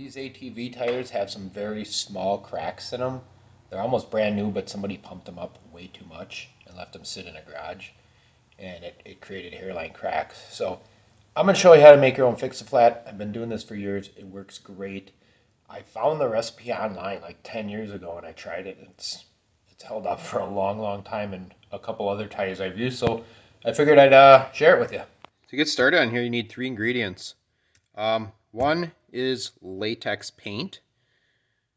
These ATV tires have some very small cracks in them. They're almost brand new, but somebody pumped them up way too much and left them sit in a garage, and it created hairline cracks. So I'm going to show you how to make your own fix-a-flat. I've been doing this for years. It works great. I found the recipe online like 10 years ago, and I tried it. It's held up for a long, long time, and a couple other tires I've used, so I figured I'd share it with you. To get started on here, you need 3 ingredients. One is latex paint,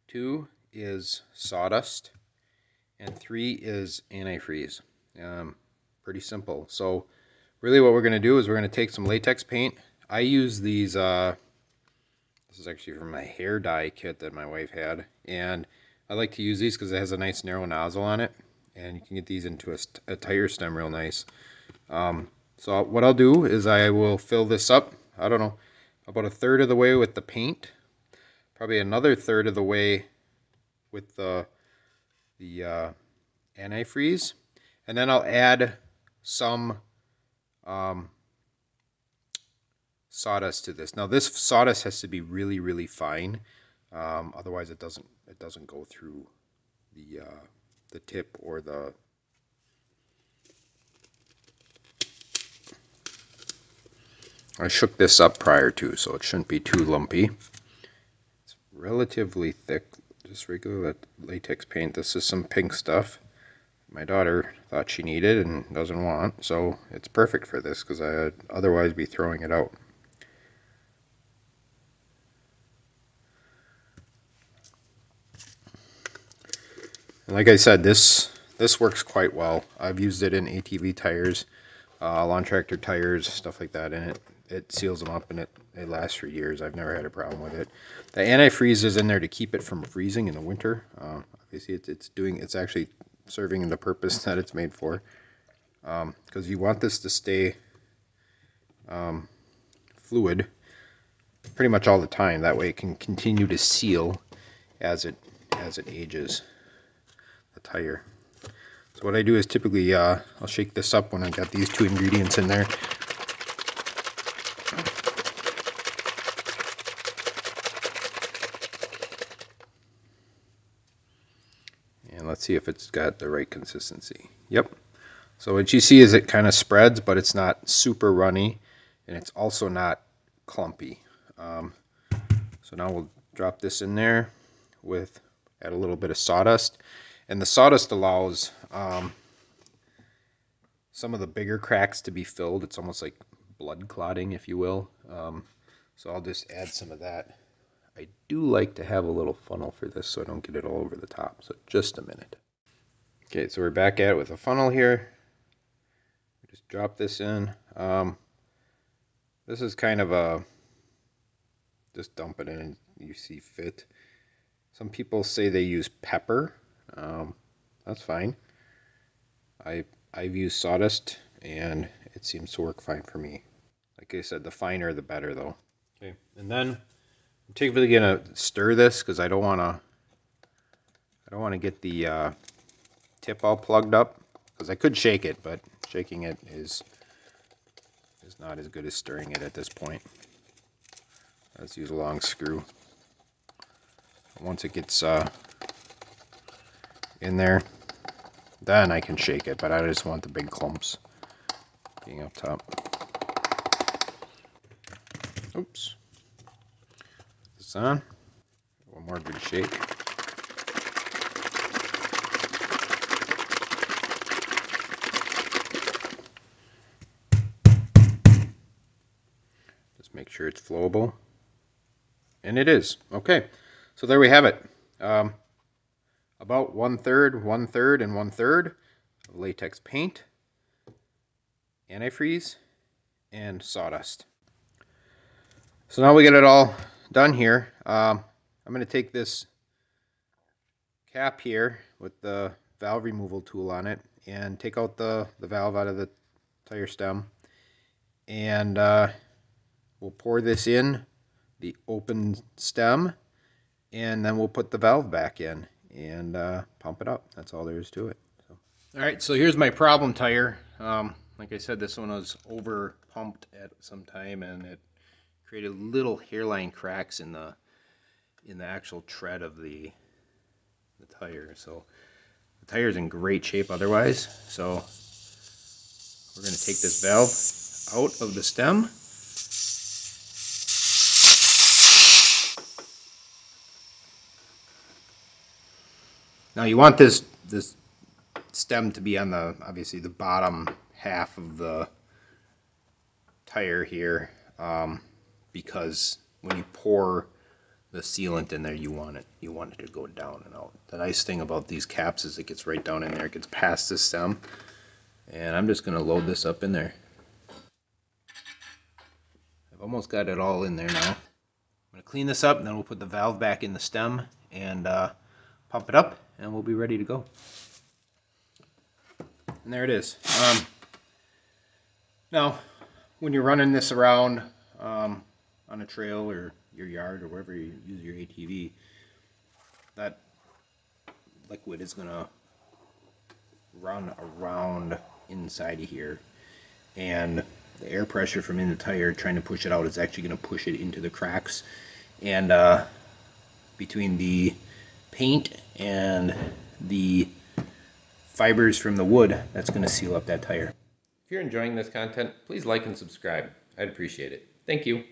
2 is sawdust, and 3 is antifreeze. Pretty simple. So really what we're going to do is we're going to take some latex paint. I use these, this is actually from my hair dye kit that my wife had, and I like to use these because it has a nice narrow nozzle on it, and you can get these into a tire stem real nice. So what I'll do is I will fill this up, I don't know, about 1/3 of the way with the paint, probably another 1/3 of the way with the antifreeze, and then I'll add some sawdust to this. Now this sawdust has to be really, really fine, otherwise it doesn't go through the tip or the I shook this up prior to, so it shouldn't be too lumpy. It's relatively thick, just regular latex paint. This is some pink stuff my daughter thought she needed and doesn't want, so it's perfect for this because I'd otherwise be throwing it out. And like I said, this works quite well. I've used it in ATV tires, lawn tractor tires, stuff like that, and it seals them up, and it lasts for years. I've never had a problem with it. The antifreeze is in there to keep it from freezing in the winter. Obviously, it's actually serving the purpose that it's made for, because you want this to stay fluid pretty much all the time. That way, it can continue to seal as it ages the tire. So what I do is typically I'll shake this up when I've got these 2 ingredients in there. And let's see if it's got the right consistency. Yep. So what you see is it kind of spreads, but it's not super runny, and it's also not clumpy. So now we'll drop this in there add a little bit of sawdust. And the sawdust allows some of the bigger cracks to be filled. It's almost like blood clotting, if you will. So I'll just add some of that. I do like to have a little funnel for this so I don't get it all over the top. So just a minute. Okay, so we're back at it with a funnel here. Just drop this in. This is kind of a, just dump it in and you see fit. Some people say they use pepper. That's fine. I've used sawdust and it seems to work fine for me. Like I said, the finer the better though. Okay, and then I'm typically gonna stir this because I don't want to get the tip all plugged up, because I could shake it, but shaking it is not as good as stirring it at this point. Let's use a long screw. Once it gets in there, then I can shake it, but I just want the big clumps being up top. Oops. Put this on. One more good shake. Just make sure it's flowable. And it is. Okay. So there we have it. About 1/3, 1/3, and 1/3 of latex paint, antifreeze, and sawdust. So now we get it all done here. I'm going to take this cap here with the valve removal tool on it and take out the valve out of the tire stem, and we'll pour this in the open stem, and then we'll put the valve back in and pump it up. That's all there is to it. So. All right, so here's my problem tire. Like I said, this one was over pumped at some time, and it created little hairline cracks in the in the actual tread of the tire. So the tire's in great shape otherwise. So we're going to take this valve out of the stem. Now you want this stem to be on the, obviously, the bottom half of the tire here, because when you pour the sealant in there, you want it to go down and out. The nice thing about these caps is it gets right down in there, it gets past the stem, and I'm just going to load this up in there. I've almost got it all in there now. I'm going to clean this up, and then we'll put the valve back in the stem and pump it up, and we'll be ready to go. And there it is. Now, when you're running this around on a trail or your yard or wherever you use your ATV, that liquid is going to run around inside of here, and the air pressure from in the tire trying to push it out is actually going to push it into the cracks, and between the paint and the fibers from the wood, that's going to seal up that tire. If you're enjoying this content, please like and subscribe. I'd appreciate it. Thank you.